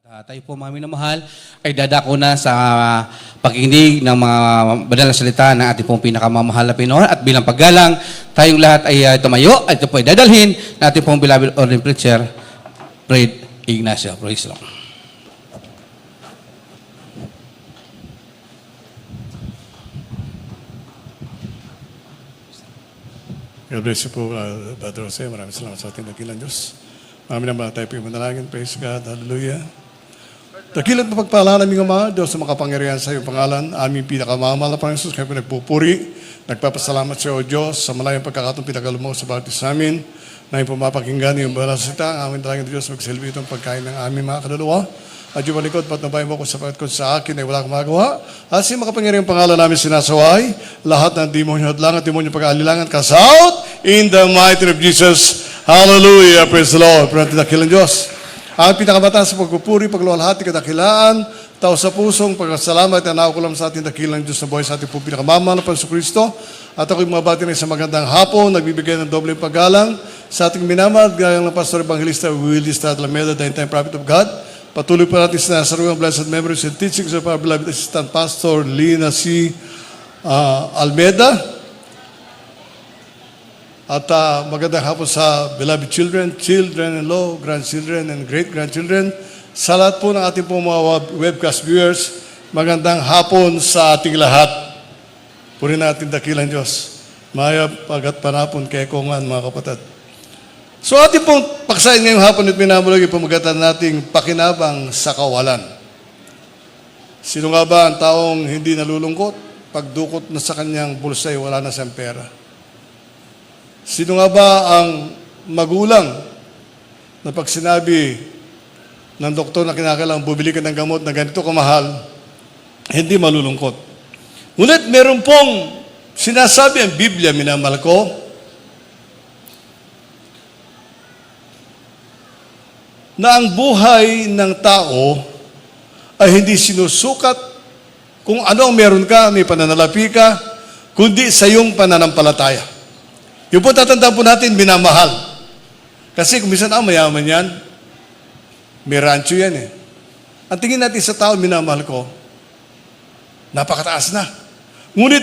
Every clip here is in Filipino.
Tayo po mga minamahal ay dadako na sa pakikinig ng mga banal na salita ng ating pong pinakamamahal na Pinoon at bilang paggalang tayong lahat ay tumayo at ito po ay dadalhin ng ating pong beloved ordained preacher, Fred Ignacio. Praise the Lord. God bless you po, Brother Jose. Maraming salamat sa ating dakilang Diyos. Maraming naman tayo po yung manalangin. Praise God. Hallelujah. Dakilang mapagpala namin Ama, Diyos sa makapangyarihan sa iyong pangalan. Aming pinakamamahal na Panginoon Jesus, kayo po nagpupuri. Nagpapasalamat sa iyo, Diyos, sa malayang pagkakataong pinagalo mo sa bawat isa amin. Na yung pumapakinggan yung banal na salita. Ang aming dalangin Diyos, magsilbi itong pagkain ng aming mga kaluluwa. At yung malikod, patnubayan mo ko sapagat ko sa akin ay wala akong magawa. At sa makapangyarihan pangalan namin sinasaway, lahat ng demonyo at lang at demonyo pag-aalilangan, cast out in the mighty name of Jesus. Hallelujah. Praise the Lord. Praise the dakilang Diyos. Ang pinakamataas sa pagpupuri, pagluwalhati, kadakilaan, tao sa pusong pagkasalamat at naukulam sa ating dakilang Diyos na buhay sa ating po pinakamamahal na Panginoon Kristo. At ako'y mga bati na sa magandang hapon, nagbibigay ng doble paggalang sa ating minamahal, gayang ng Pastor Evangelista Willie Estrada Alameda, the time prophet of God. Patuloy pa natin sinasaruang blessed memories and teachings of our beloved Assistant Pastor Lina C. Almeda. At magandang hapon sa beloved children, children-in-law, grandchildren, and great-grandchildren. Sa lahat po ng ating po mga webcast viewers, magandang hapon sa ating lahat. Puri natin dakilang Diyos. Mayab, pagat panapon, kay kongan, mga kapatid. So ating pong paksain ngayong hapon at minamulog yung pamagatan nating pakinabang sa kawalan. Sino nga ba ang taong hindi nalulungkot? Pagdukot na sa kanyang bulsay, wala na siyang pera. Sino nga ba ang magulang na pag sinabi ng doktor na kinakailangan bumili ka ng gamot na ganito kamahal, hindi malulungkot? Ngunit meron pong sinasabi ang Biblia, minamahal ko, na ang buhay ng tao ay hindi sinusukat kung ano ang meron ka, may pananalapi ka, kundi sa iyong pananampalataya. Yung po tatandaan po natin, minamahal. Kasi kung minsan, mayaman yan. May rancho yan eh. Ang tingin natin sa tao, minamahal ko, napakataas na. Ngunit,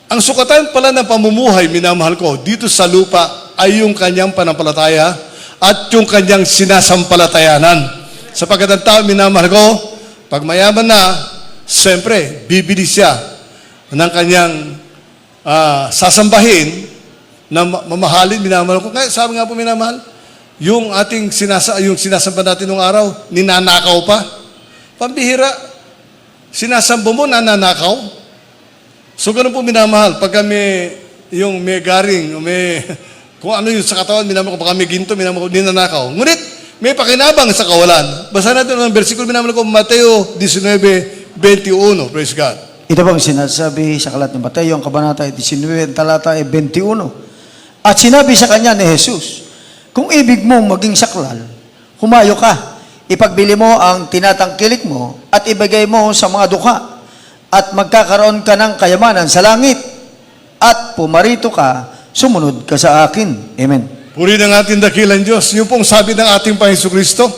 ang sukatan pala ng pamumuhay, minamahal ko, dito sa lupa ay yung kanyang panampalataya at yung kanyang sinasampalatayanan. Sapagkat ang tao, minamahal ko, pag mayaman na, siyempre, bibili siya ng kanyang sasambahin na mamahalin, minamahal ko. Kaya sabi nga po, minamahal, yung ating sinasamba natin nung araw, ninanakaw pa. Pambihira. Sinasamba mo, nananakaw. So, ganun po, minamahal. Pagka yung may garing, kung ano yung sa katawan, minamahal ko, baka may ginto, minamahal ko, ninanakaw. Ngunit, may pakinabang sa kawalan. Basta natin ang versikulo, minamahal ko, Mateo 19:21. Praise God. Ito bang sinasabi sa kalat ng Mateo, ang kabanata 19, talata 21. At sinabi sa kanya ni Jesus, kung ibig mong maging saklal, humayo ka, ipagbili mo ang tinatangkilik mo at ibigay mo sa mga dukha at magkakaroon ka ng kayamanan sa langit at pumarito ka, sumunod ka sa akin. Amen. Puri ng ating dakilang Diyos. Yung pong sabi ng ating Panginoon Kristo,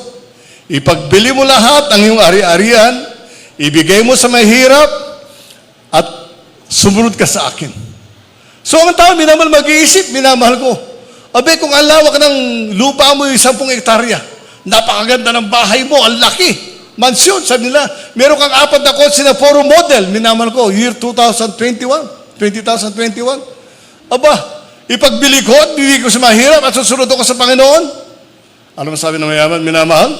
ipagbili mo lahat ang iyong ari-arian, ibigay mo sa mahirap, at sumunod ka sa akin. So ang tao, minamahal mag-iisip, minamahal ko. Abe, kung ang lawak ng lupa mo yung 10 hektarya, napakaganda ng bahay mo, ang laki. Mansyon, sabi nila, meron kang 4 na kotse na forum model, minamahal ko, year 2021. Aba, ipagbili ko at bibigay ko sa mahirap at susunod ako sa Panginoon. Ano masabi ng mayaman, minamahal?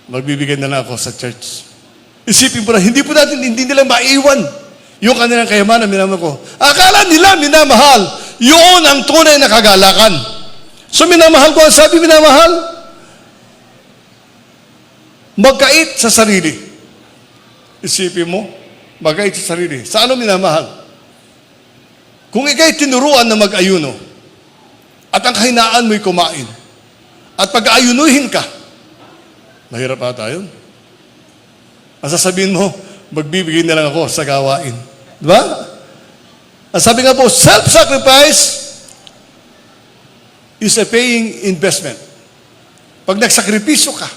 Magbibigay na lang ako sa church. Isipin po na, hindi nila maiwan yung kanilang kayamanan, minamahal ko. Akala nila, minamahal, yun ang tunay na kagalakan. So, minamahal ko, ang sabi, minamahal, magkait sa sarili. Isipin mo, magkait sa sarili. Sa ano minamahal? Kung ikaw'y tinuruan na mag-ayuno, at ang kahinaan mo'y kumain, at pag-ayunuhin ka, mahirap ata yun. Ang sasabihin mo, magbibigay na lang ako sa gawain. Diba? Ang sabi nga po, self-sacrifice is a paying investment. Pag nagsakripisyo ka,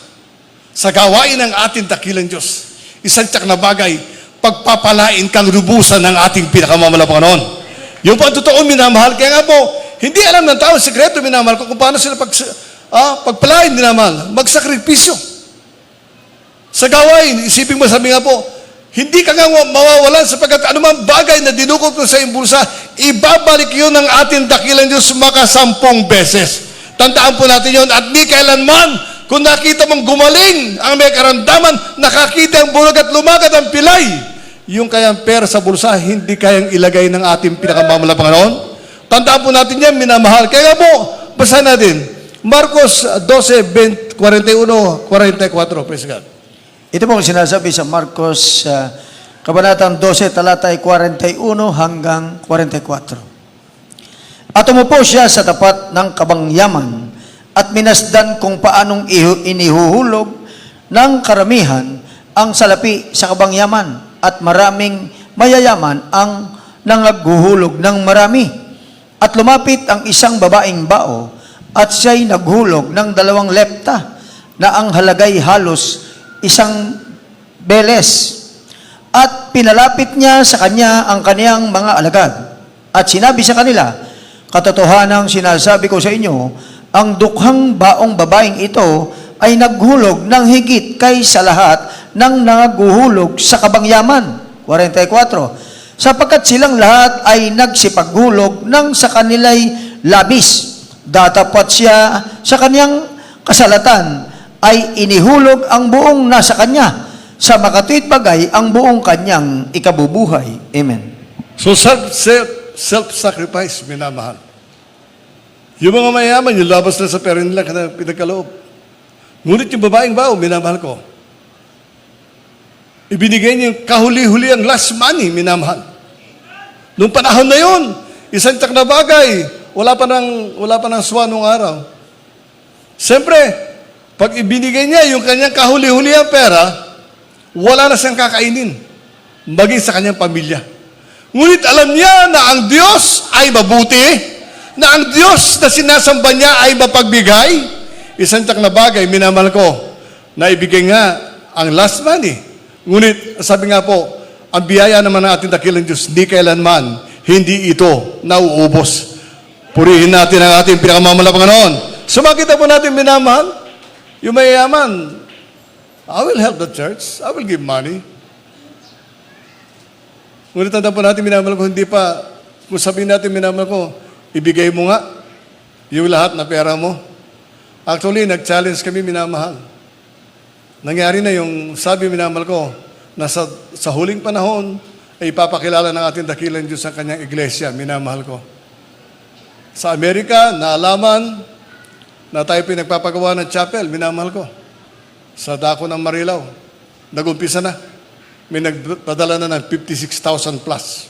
sa gawain ng ating dakilang Diyos. Isang tiyak na bagay, pagpapalain kang lubusan ng ating pinakamamahal na Panginoon. Yung po ang totoo, minamahal. Kaya nga po, hindi alam ng tao, sekreto, minamahal ko, kung paano sila pagpalain, minamahal. Magsakripisyo. Sa gawain, isipin mo, sabi nga po, hindi ka nga mawawalan sapagkat anumang bagay na dinukot mo sa iyong bulsa, ibabalik yun ng ating dakilang Diyos makasampung beses. Tandaan po natin yun, at di kailanman, kung nakita mong gumaling ang may karamdaman, nakakita ang bulag at lumagat ang pilay, yung kayang pera sa bulsa, hindi kayang ilagay ng ating pinakamamahal na Panginoon. Tandaan po natin yan, minamahal. Kaya po, basahin natin, Marcos 12, 41, 44, praise God. Ito po ang sinasabi sa Marcos, Kabanatang 12, talatay 41 hanggang 44. At umupo siya sa tapat ng kabangyaman at minasdan kung paanong inihuhulog ng karamihan ang salapi sa kabangyaman at maraming mayayaman ang nangaghuhulog ng marami. At lumapit ang isang babaeng bao at siya'y naghulog ng 2 lepta na ang halagay halos 1 beles. At pinalapit niya sa kanya ang kaniyang mga alagad. At sinabi sa kanila, katotohanang sinasabi ko sa inyo, ang dukhang baong babaeng ito ay naghulog ng higit kaysa lahat ng nangaguhulog sa kabangyaman. 44. Sapagkat silang lahat ay nagsipaghulog ng sa kanila'y labis. Datapat siya sa kaniyang kasalatan ay inihulog ang buong nasa kanya. Sa makatuwid bagay ang buong kanyang ikabubuhay. Amen. So self-sacrifice, minamahal. Yung mga mayaman, yung labas na sa pera nila pinagkaloob. Ngunit yung babaeng bao, minamahal ko. Ibinigay niya yung kahuli-huli ang last money, minamahal. Noong panahon na yun, isang tiyak na bagay, wala pa ng swan nung araw. Siyempre, pag ibinigay niya yung kanyang kahuli-huli ang pera, wala na siyang kakainin, maging sa kanyang pamilya. Ngunit alam niya na ang Diyos ay mabuti, na ang Diyos na sinasamba niya ay mapagbigay. Isang tiyak na bagay, minamahal ko, na ibigay nga ang last money. Ngunit, sabi nga po, ang biyaya naman ng ating dakilang Diyos, di kailanman, hindi ito nauubos. Purihin natin ang ating pinakamamahal na Panginoon. So makita po natin, minamahal, yung mayayaman, I will help the church. I will give money. Ngunit tanda po natin, minamahal ko, hindi pa, kung sabihin natin, minamahal ko, ibigay mo nga yung lahat na pera mo. Actually, nag-challenge kami, minamahal. Nangyari na yung sabi, minamahal ko, na sa huling panahon, ay ipapakilala ng ating dakilang Diyos ang kanyang iglesia, minamahal ko. Sa Amerika, naalaman na tayo pinagpapagawa ng chapel, minamahal ko. Sa dako ng Marilao, nag-umpisa na. May nagpadala na ng 56,000 plus.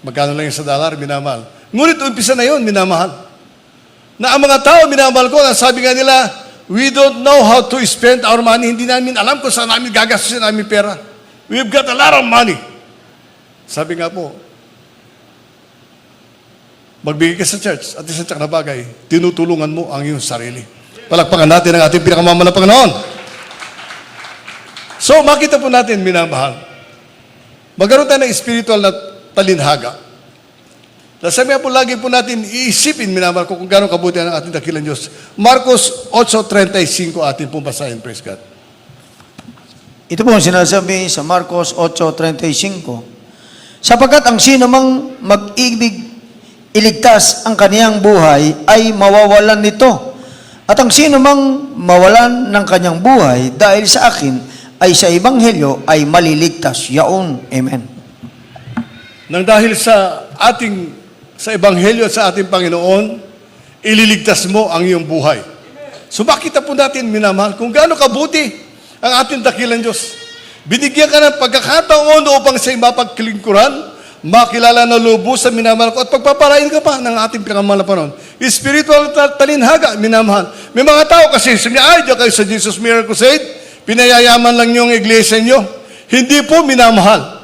Magkano lang yung sa dollar, minamahal. Ngunit umpisa na yun, minamahal. Na ang mga tao, minamahal ko, sabi nga nila, we don't know how to spend our money. Hindi namin alam kung saan namin gagastusin namin pera. We've got a lot of money. Sabi nga po, magbigay ka sa church at isang tiyak na bagay, tinutulungan mo ang iyong sarili. Palakpakan natin ang ating pinakamamahal na Panginoon. So, makita po natin, minamahal. Magkaroon tayo ng spiritual na talinhaga. Sabi nga po, lagi po natin iisipin, minamahal ko, kung gano'ng kabuti ang ating dakilang Diyos. Marcos 8:35 ating pong basahin, praise God. Ito po ang sinasabi sa Marcos 8:35. Sapagkat ang sino mang mag-ibig iligtas ang kaniyang buhay ay mawawalan nito. At ang sino mang mawalan ng kanyang buhay dahil sa akin ay sa Ebanghelyo ay maliligtas yaon. Amen. Nang dahil sa Ebanghelyo at sa ating Panginoon, ililigtas mo ang iyong buhay. So makita po natin, minamahal, kung gaano kabuti ang ating dakilang Diyos. Binigyan ka ng pagkakataon upang sa'yo mapagkilingkuran, makilala na lubos sa minamahal ko, at pagpaparain ka pa ng ating pinakamahal na Panginoon. Spiritual talinhaga, minamahal. May mga tao kasi, sabi niya, ay, diyan kayo sa Jesus Miracle Crusade, pinayayaman lang yung iglesia nyo. Hindi po, minamahal.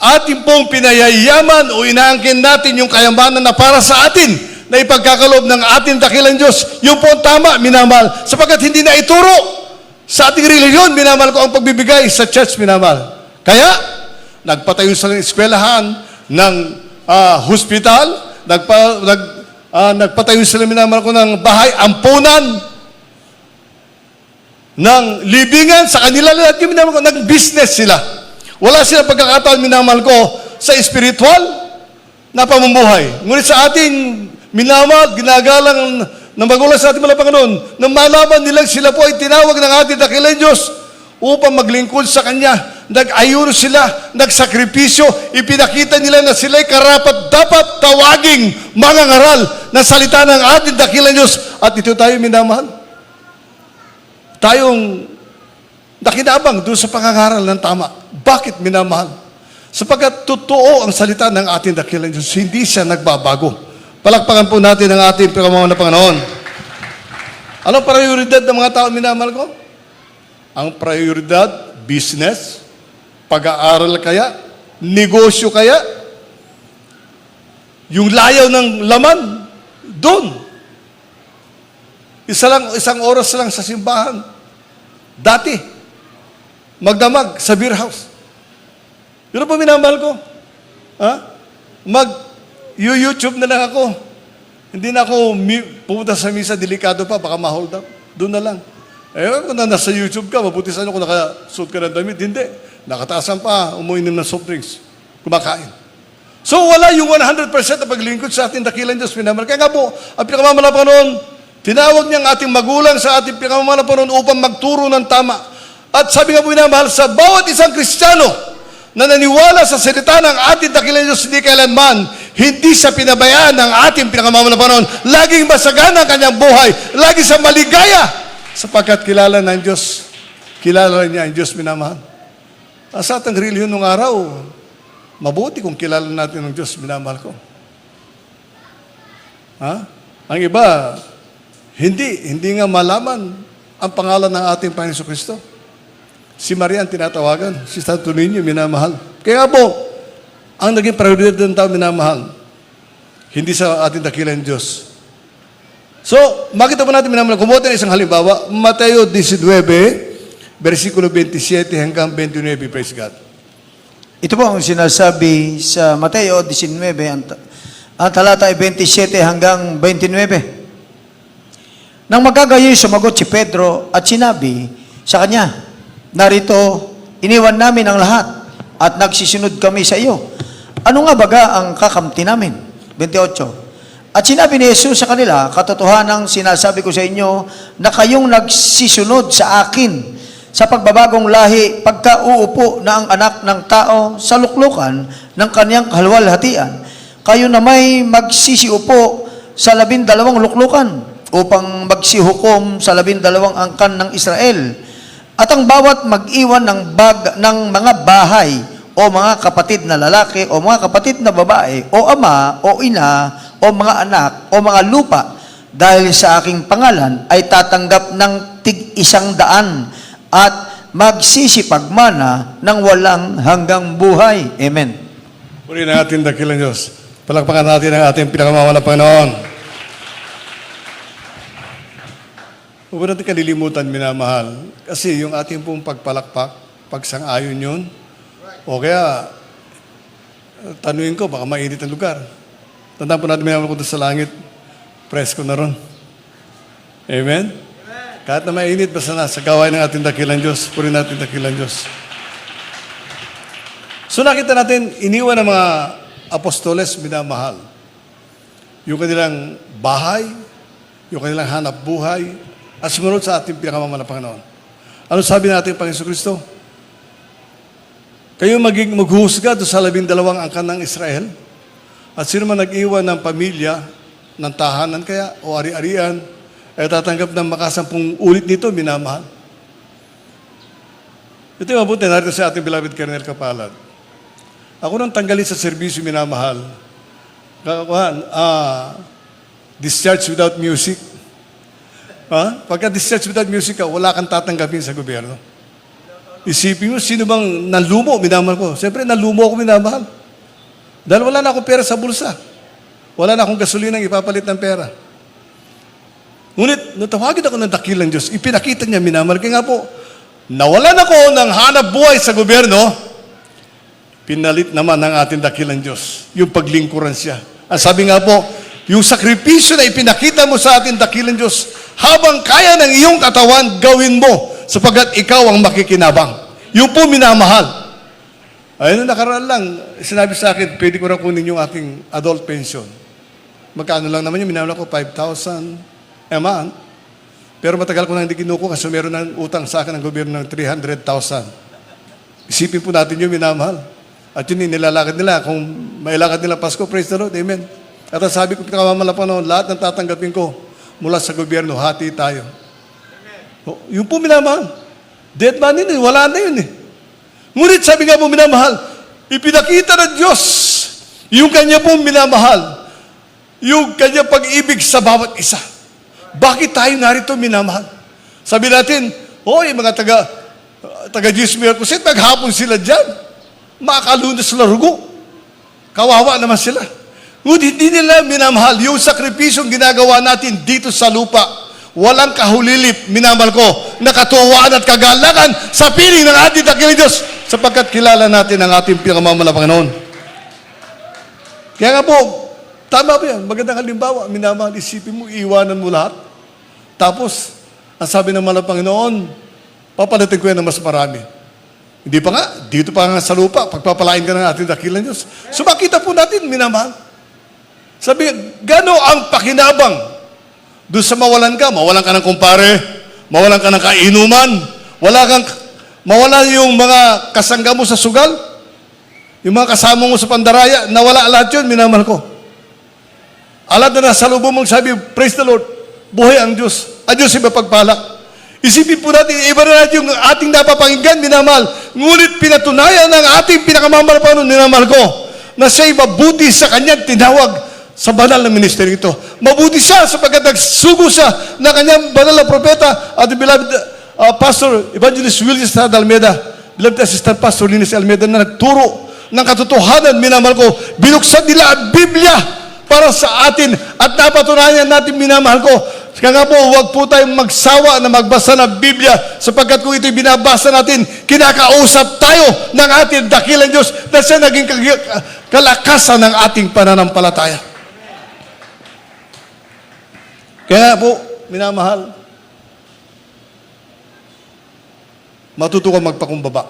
Ating pong pinayayaman o inaangkin natin yung kayamanan na para sa atin na ipagkakaloob ng ating dakilang Diyos. Yung po tama, minamahal, sapagkat hindi na ituro Sa ating reliyon, minamahal ko ang pagbibigay sa church, minamahal. Kaya, nagpatayo sa eskwelahan ng hospital, nagpatayo sila, minamahal ko, ng bahay, ampunan, ng libingan sa kanila lahat yung minamahal ko, nag-business sila. Wala silang pagkakataon, minamahal ko, sa spiritual na pamumuhay. Ngunit sa ating minamahal, ginagalang ng magulang sa ating mga Panginoon, nang malaman nilang sila po ay tinawag ng ating dakilang Diyos upang maglingkod sa Kanya. Nag-ayuno sila, nagsakripisyo, ipinakita nila na sila'y karapat-dapat tawaging mga ngaral na salita ng ating dakilang Diyos. At ito tayo minamahal. Tayong nakinabang doon sa pangangaral ng tama. Bakit minamahal? Sapagkat totoo ang salita ng ating dakilang Diyos, hindi siya nagbabago. Palakpakan po natin ang ating pinkamamahal na Panginoon. Anong prioridad ng mga tao minamahal ko? Ang prioridad, business, pag-aaral kaya, negosyo kaya, yung layaw ng laman, doon. Isang oras lang sa simbahan. Dati, magdamag sa beer house. Yun po minamahal ko. Ha? YouTube na lang ako. Hindi na ako pumunta sa misa, delikado pa, baka ma-hold up. Doon na lang. Kung nasa YouTube ka, mabuti sana kung nakasuot ka ng damit. Hindi. Nakataasan pa, umuinom ng soft drinks. Kumakain. So wala yung 100% na paglingkod sa ating dakilang Diyos, minamahal. Kaya nga po, ang pinakamamahal na Panginoon, tinawag niya ang ating magulang sa ating pinakamamahal na Panginoon upang magturo ng tama. At sabi nga po minamahal, sa bawat isang Kristiyano, na naniwala sa salita ng ating dakilang Diyos, hindi kailanman, hindi siya pinabayaan ng ating pinakamamahal na Panginoon. Laging masagana ang kanyang buhay. Lagi sa maligaya. Sapagkat kilala ng Diyos. Kilala niya ang Diyos minamahal. Sa ating reliyon nung araw, mabuti kung kilala natin ang Diyos minamahal ko. Ha? Ang iba, hindi nga malaman ang pangalan ng ating Panginoon Kristo. Si Maria ang tinatawagan, si Santo Niño, minamahal. Kaya po, ang naging prioridad ng tao, minamahal, hindi sa ating dakilang Diyos. So, makita po natin, minamahal, kumuha tayo isang halimbawa, Mateo 19, versikulo 27 hanggang 29, praise God. Ito po ang sinasabi sa Mateo 19, ang talata ay 27 hanggang 29. Nang magagayoy, sumagot si Pedro at sinabi sa kanya, narito, iniwan namin ang lahat at nagsisunod kami sa iyo. Ano nga baga ang kakamti namin? 28. At sinabi ni Jesus sa kanila, katotohanang sinasabi ko sa inyo na kayong nagsisunod sa akin sa pagbabagong lahi pagka uupo na ang anak ng tao sa luklukan ng kanyang kahalwalhatian. Kayo na may magsisiupo sa 12 luklukan upang magsihukom sa 12 angkan ng Israel. At ang bawat mag-iwan ng mga bahay o mga kapatid na lalaki o mga kapatid na babae o ama o ina o mga anak o mga lupa dahil sa aking pangalan ay tatanggap ng tig-100 at magsisipagmana ng walang hanggang buhay. Amen. Purihin ang ating dakilang Diyos. Palakpakan natin ang ating pinakamamahal na Panginoon. Huwag natin kalilimutan, minamahal. Kasi yung ating pong pagpalakpak, pagsang-ayon yun, o kaya, tanuin ko, baka mainit ang lugar. Tandaan po natin, minamahal ko doon sa langit, presko na ron. Amen? Kahit na mainit, basta nasa gawain ng ating dakilang Diyos, purihin natin dakilang Diyos. So nakita natin, iniwan ng mga apostoles, minamahal. Yung kanilang bahay, yung kanilang hanap buhay, at sumunod sa ating pinakamamahal na Panginoon. Ano sabi natin, Panginoon Kristo? Kayo maghuhusga doon sa 12 angkan ng Israel, at sino man nag-iwan ng pamilya, ng tahanan kaya, o ari-arian, ay tatanggap ng makasampung ulit nito, minamahal. Ito yung mabuti, narito sa ating beloved Colonel Kapalad. Ako nang tanggalin sa serbisyo, minamahal. Discharge without music. Pagka discharge without music ka, wala kang tatanggapin sa gobyerno. Isipin mo, sino bang nalumo, minamahal ko? Siyempre, nalumo ako, minamahal. Dahil wala na akong pera sa bulsa. Wala na akong gasolina ipapalit ng pera. Ngunit, natawagin ako ng dakilang Diyos. Ipinakita niya, minamahal. Kaya nga po, nawalan ako ng hanap buhay sa gobyerno, pinalit naman ng ating dakilang Diyos, yung paglingkuran siya. Ang sabi nga po, yung sakripisyo na ipinakita mo sa ating dakilang Diyos, habang kaya ng iyong katawan, gawin mo, sapagkat ikaw ang makikinabang. Yung po minamahal. Ayun, nakaraan lang, sinabi sa akin, pwede ko na kunin yung aking adult pension. Magkano lang naman yung minamahal ko? 5,000 a month. Pero matagal ko na hindi kinuko kasi meron ng utang sa akin ng gobyerno ng 300,000. Isipin po natin yung minamahal. At yun yung nilalakad nila. Kung mailakad nila Pasko, praise the Lord, amen. At ang sabi ko, pinakamamala pa noon, lahat ng tatanggapin ko mula sa gobyerno, hati tayo. Oh, yung po minamahal. Dead money na, wala na yun eh. Ngunit sabi nga po minamahal, ipinakita ng Diyos yung kanya pong minamahal, yung kanya pag-ibig sa bawat isa. Bakit tayo narito minamahal? Sabi natin, yung mga taga-Jismir Kusit, maghapon sila dyan. Makalunas na rugo. Kawawa naman sila. Ngunit hindi nila minamahal yung sakripisyong ginagawa natin dito sa lupa. Walang kahulilip, minamahal ko, nakatuwaan at kagalakan sa piling ng ating dakilang Diyos sapagkat kilala natin ang ating pinakamamahal na Panginoon. Kaya nga po, tama po yan. Magandang halimbawa, minamahal, isipin mo, iiwanan mo lahat. Tapos, ang sabi ng mahal na Panginoon, papalitin ko yan ng mas marami. Hindi pa nga, dito pa nga sa lupa, pagpapalain ka ng ating dakilang Diyos. So makita po natin, minamahal. Sabi, gano ang pakinabang doon sa mawalan ka ng kumpare, mawalan ka ng kainuman, mawala yung mga kasangga mo sa sugal, yung mga kasama mo sa pandaraya, nawala lahat yun, minamahal ko. Alam na nasa lubong mong sabi, praise the Lord, buhay ang Diyos. Ang Diyos ay mapagpalak. Isipin po natin, iba na natin yung ating napapakinggan, minamahal. Ngunit pinatunayan ng ating pinakamamahal pa noon, minamahal ko, na siya'y mabuti sa kanyang tinawag sa banal na ministeryo ito. Mabuti siya sapagkat nagsugo siya na kanyang banal na propeta at beloved Pastor Evangelist Willis Estrada Almeida, beloved Assistant Pastor Linis Almeida na nagturo ng katotohanan, minamahal ko, binuksan nila ang Biblia para sa atin at napatunayan natin, minamahal ko. Kaya nga po, huwag po tayong magsawa na magbasa ng Biblia sapagkat kung ito'y binabasa natin, kinakausap tayo ng ating dakilang Diyos na siya naging kalakasan ng ating pananampalataya. Kaya po, minamahal, matuto ka magpakumbaba.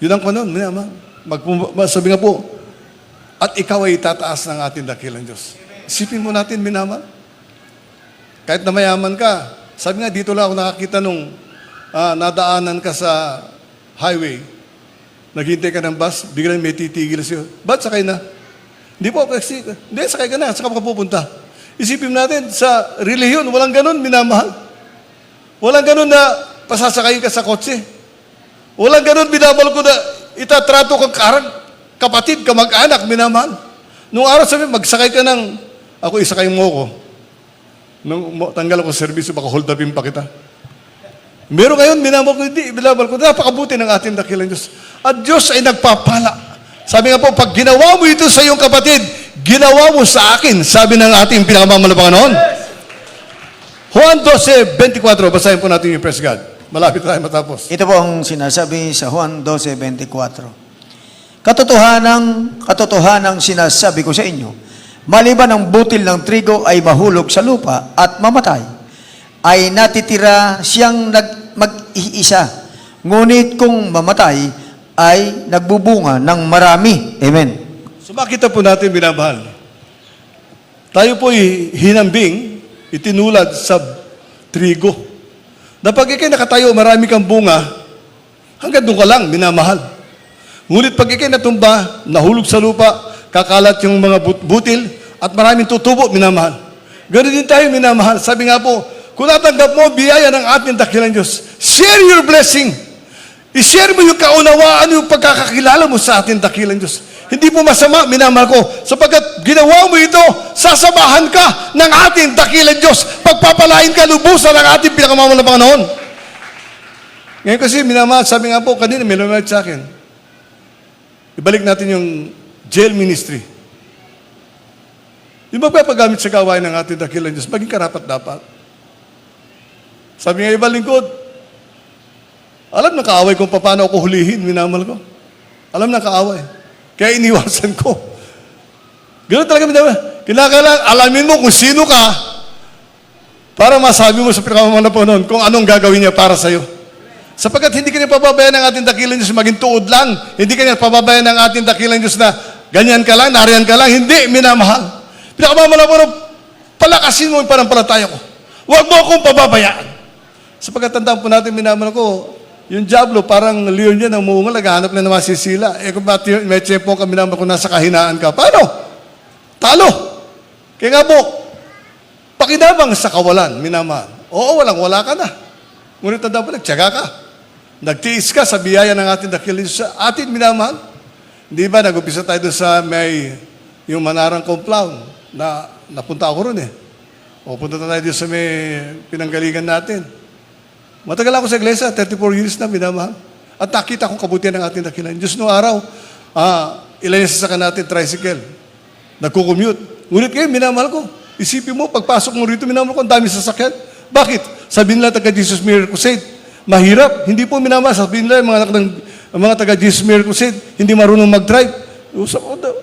Yun ang kanon, minamahal. Sabi nga po, at ikaw ay itataas ng ating dakilang Diyos. Isipin mo natin, minamahal. Kahit na mayaman ka, sabi nga, dito lang ako nakakita nung nadaanan ka sa highway, naghintay ka ng bus, biglang may titigil sa'yo. Ba't sakay na? Hindi po, hindi, sakay ka na, saka ka pupunta. Isipin natin, sa relihiyon, walang ganun, minamahal. Walang ganun na pasasakayin ka sa kotse. Walang ganun, binabal ko na itatrato kang kapatid, kamag-anak, minamahal. Nung araw sabi, magsakay ka ng, ako isakay mo ko. Nung tanggal ako sa servisyo, baka hold upin pa kita. Meron ngayon, minamahal ko, hindi, binabal ko, napakabuti ng ating dakilang Diyos. At Diyos ay nagpapala. Sabi nga po, pag ginawa mo ito sa iyong kapatid, ginawa mo sa akin, sabi ng ating pinakamamahal na Panginoon. Juan 12:24, basahin po natin yung praise God. Malapit tayo matapos. Ito po ang sinasabi sa Juan 12:24. Katotohanang sinasabi ko sa inyo, maliban ang butil ng trigo ay mahulog sa lupa at mamatay, ay natitira siyang mag-iisa. Ngunit kung mamatay, ay nagbubunga ng marami. Amen. So makita po natin, binabahal. Tayo po'y hinambing, itinulad sa trigo. Na pag ikay nakatayo, marami kang bunga, hanggang doon ka lang, minamahal. Ngunit pag ikay natumba, nahulog sa lupa, kakalat yung mga butil, at maraming tutubo, minamahal. Ganun din tayo, minamahal. Sabi nga po, kung natanggap mo, biyaya ng ating dakilang Diyos, share your blessing. I-share mo yung kaunawaan, yung pagkakakilala mo sa ating dakilang Diyos. Hindi po masama, minamahal ko, sapagkat ginawa mo ito, sasamahan ka ng ating dakilang Diyos. Pagpapalain ka, lubusan ng ating pinakamamahal na Panginoon. Ngayon kasi, minamahal, sabi nga po, kanina may lumahit sa akin. Ibalik natin yung jail ministry. Yung magpapagamit sa gawain ng ating dakilang Diyos, maging karapat dapat. Sabi nga iba lingkod, Alam ng kaaway kung paano ako hulihin, minamahal ko. Alam ng kaaway. Kaya iniwasan ko. Ganun talaga, minamahal. Kinakailangan, alamin mo kung sino ka para masabi mo sa pinakamanapon kung anong gagawin niya para sa'yo. Sapagkat hindi ka niya pababayan ng ating dakilang Diyos maging tuod lang. Hindi ka niya pababayan ng ating dakilang Diyos na ganyan ka lang, nariyan ka lang. Hindi, minamahal. Pinakamanapon, palakasin mo yung panampalataya ko. Huwag mo akong pababayaan. Sapagkat tandaan po natin, minamahal ko, yung Diablo, parang leon yan, ang muungal, naghahanap na naman sisila. Kung may tiyempo ka, minamahal ko, nasa kahinaan ka. Paano? Talo. Kaya nga po, pakinabang sa kawalan, minamahal. Oo, wala ka na. Ngunit tanda po, nagtiyaga ka. Nagtiis ka sa biyaya ng ating dakilang sa atin, minamahal. Hindi ba, nag-upisa tayo doon sa may, yung Manarang Compound, na napunta ako ron eh. O punta tayo doon sa may pinanggalingan natin. Matagal ako sa iglesia, 34 years na, minamahal. At nakita kong kabutihan ng ating dakilang Diyos noong araw, ilan yung sasakan natin, tricycle. Nagko-commute. Ngunit ngayon, minamahal ko. Isipin mo, pagpasok mo rito, minamahal ko, ang dami sasakyan. Bakit? Sabihin nila taga Jesus Miracle Crusade, mahirap. Hindi po minamahal. Sabihin nila, mga taga Jesus Miracle Crusade, hindi marunong mag-drive. Usap ko daw.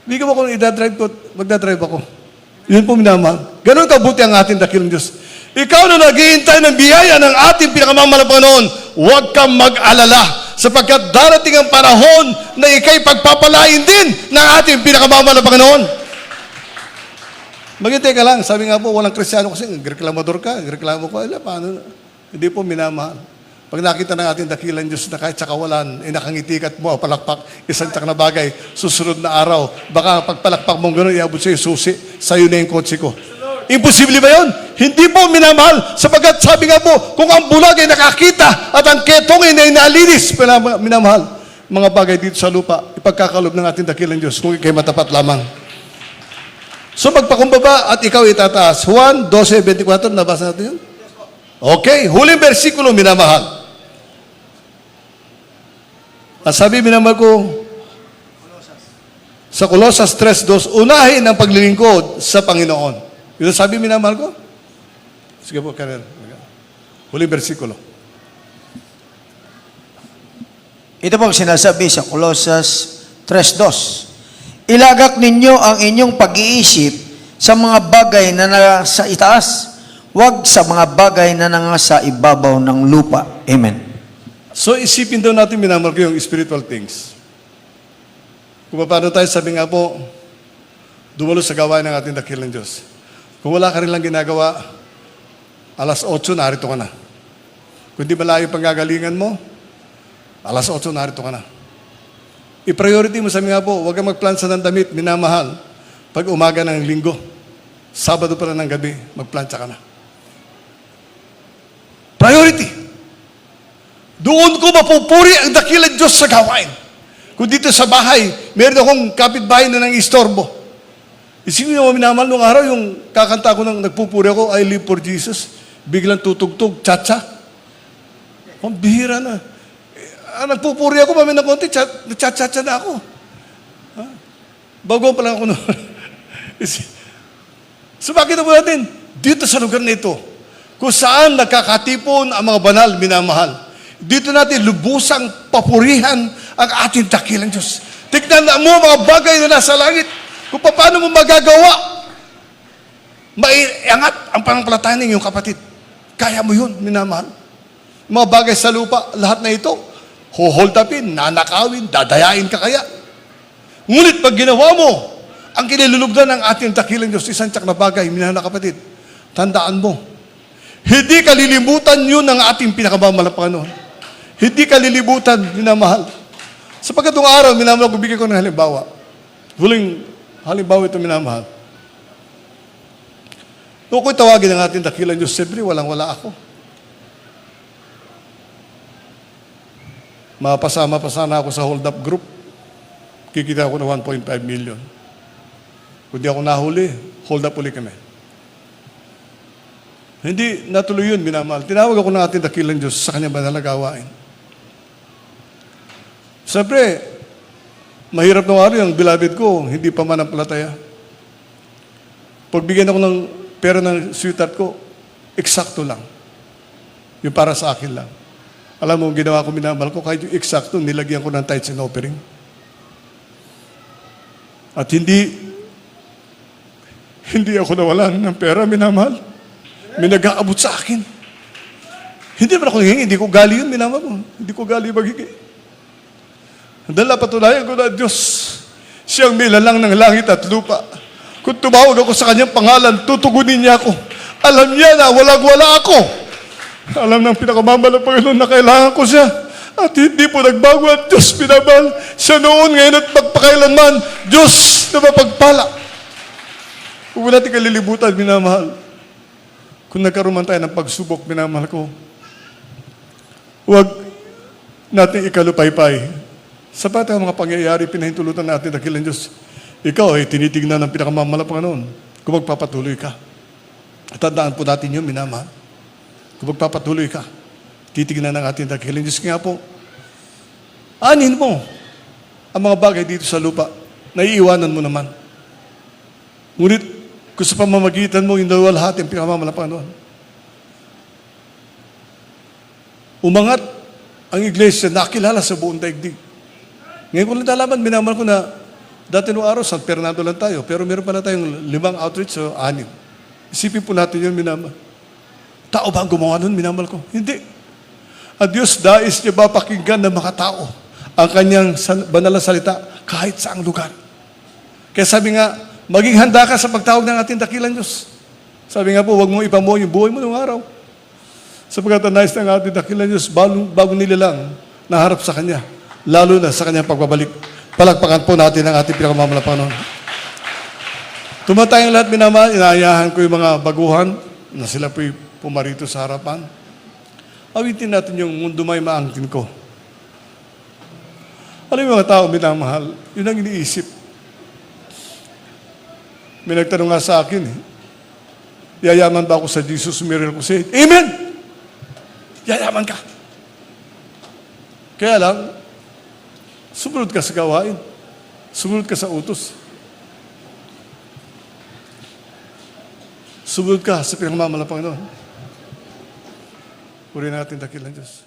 Bigyan mo kung idadrive ko, magdadrive ako. Yun po minamahal. Ganon kabuti ang ating dakilang Diyos. Ikaw na naghihintay ng biyaya ng ating pinakamamahal na Panginoon, huwag kang mag-alala sapagkat darating ang panahon na ikay pagpapalain din ng ating pinakamamahal na Panginoon. Maghintay ka lang. Sabi nga po, walang Kristiyano kasi reklamador ka, reklamo ko, paano? Hindi po minamahal. Pag nakita ng ating dakilang Diyos na kahit sa kawalan, nakangiti ka at mo, palakpak, isang tsak na bagay, susunod na araw, baka pagpalakpak mong gano'n, iabot sa'yo susi, sa'yo na yung kotse ko. Imposible ba yun? Hindi po minamahal. Sapagkat sabi nga po, kung ang bulag ay nakakita at ang ketong ay nalinis, minamahal. Mga bagay dito sa lupa, ipagkakalob ng ating dakilang Diyos kung ikay matapat lamang. So magpakumbaba at ikaw itataas. Juan 12:24, nabasa natin yun? Okay, huling versikulo, minamahal. At sabi, minamahal ko, sa Colosas 3:2, unahin ang paglilingkod sa Panginoon. Yun sabi, minamahal ko? Sige po, Karen. Huling versikulo. Ito pong sinasabi sa Colosas 3:2. Ilagak ninyo ang inyong pag-iisip sa mga bagay na nasa itaas, huwag sa mga bagay na nasa ibabaw ng lupa. Amen. So isipin daw natin, minamahal ko, yung spiritual things. Kung paano tayo, sabi nga po, dumalo sa gawain ng ating dakilang Diyos. Kung wala ka rin lang ginagawa, alas 8, narito ka na. Kung di malayo pang gagalingan mo, alas 8, narito ka na. I-priority mo, sabi nga po, huwag kang magplansa ng damit, minamahal. Pag umaga ng linggo, Sabado pa ng gabi, magplantsa ka na. Priority. Doon ko mapupuri ang dakilang Diyos sa gawain. Kung dito sa bahay, meron akong kapitbahay na nang istorbo. Isipin mo, minamahal nung araw, yung kakanta ko nang nagpupuri ako, I live for Jesus. Biglang tutugtog, cha-cha. Ang bihira na. Nagpupuri ako, mami ng konti, cha-cha-cha na ako. Bago pa lang ako noon. So bakit po natin? Dito sa lugar na ito, kung saan nagkakatipon ang mga banal, minamahal. Dito natin lubusang papurihan ang ating dakilang Diyos. Tignan mo mga bagay na nasa langit. Kung paano mo magagawa, maiangat ang pananampalataya ng iyong kapatid. Kaya mo yun, minamahal. Mga bagay sa lupa, lahat na ito, hold upin, nanakawin, dadayain ka kaya. Ngunit pag ginawa mo, ang kinilulugdan ng ating dakilang Diyos, isang tsak na bagay, minahal na kapatid, tandaan mo, hindi kalilimutan yun ng ating pinakamamahal na Panginoon. Hindi kalilimutan, minamahal. Sa pagkatong araw, minamahal, bibigyan ko ng halimbawa. Huling halimbawa ito, minamahal. Kung ko'y tawagin ng ating dakilang Diyos, siyempre, walang-wala ako. Mapasama pa sana ako sa hold-up group. Kikita ako ng 1.5 million. Kung di ako nahuli, hold up ulit kami. Hindi natuloy yun, minamahal. Tinawag ako ng ating dakilang Diyos sa kanyang banal na gawain. Siyempre, mahirap na araw yung beloved ko, hindi pa manampalataya. Pagbigyan ako ng pera ng sweetheart ko, eksakto lang. Yung para sa akin lang. Alam mo, ang ginawa ko, minamahal ko, kahit yung eksakto, nilagyan ko ng tithes and offering. At hindi ako nawalan ng pera, minamahal. May nag-aabot sa akin. Hindi naman ako hingi, hindi ko gali yun, minamahal mo. Hindi ko gali maghingi. Dahil napatunayan ko na Diyos, siyang may lalang ng langit at lupa. Kung tumawag ako sa kanyang pangalan, tutugunin niya ako. Alam niya na walang-wala ako. Alam ng pinakamamahal ng Panginoon na kailangan ko siya. At hindi po nagbago at Diyos pinabal. Siya noon, ngayon at magpakailanman. Diyos na mapagpala. Huwag natin kalilibutan, minamahal. Kung nagkaroon man tayo ng pagsubok, minamahal ko, huwag natin ikalupaypay. Sapat ang mga pangyayari, pinahintulutan natin dakilan Diyos. Ikaw ay tinitignan ng pinakamamahal ng Panginoon kung magpapatuloy ka. At tandaan po natin yun, minamahal. Kung magpapatuloy ka, titignan ng ating dakilan Diyos. Nga po, anin mo ang mga bagay dito sa lupa, naiiwanan mo naman. Ngunit, kung sa pamamagitan mo, inawalhati ang pinakamamahal ng Panginoon. Umangat ang iglesia, nakilala sa buong daigdig. Ngayon ko lang nalaman, minamahal ko na dati nung araw, San Fernando lang tayo, pero meron pala tayong 5 outreach o 6. Isipin po natin yun, minamahal. Tao ba ang gumawa nun, minamahal ko? Hindi. Ang Diyos dais niya ba pakinggan ng mga tao ang kanyang banal na salita kahit saang lugar. Kaya sabi nga, maging handa ka sa pagtawag ng ating dakilang Diyos. Sabi nga po, huwag mong ipamuha yung buhay mo nung araw. Sapagkat ang nais ng ating dakilang Diyos, bago nilalang naharap sa Kanya, lalo na sa Kanyang pagbabalik. Palagpakan po natin ang ating pinakamamahal na Panginoon. Tumatayang lahat, minamahal, inaayahan ko yung mga baguhan na sila po'y pumarito sa harapan. Awitin natin yung mundo may maangkin ko. Alam mo mga tao, minamahal, yun ang iniisip. May nagtanong nga sa akin, yayaman ba ako sa Jesus miracle crusade? Amen! Yayaman ka. Kaya lang, sumunod ka sa gawain. Sumunod ka sa utos. Sumunod ka sa pinagmamahal ng Panginoon. Puri natin dakilang Diyos.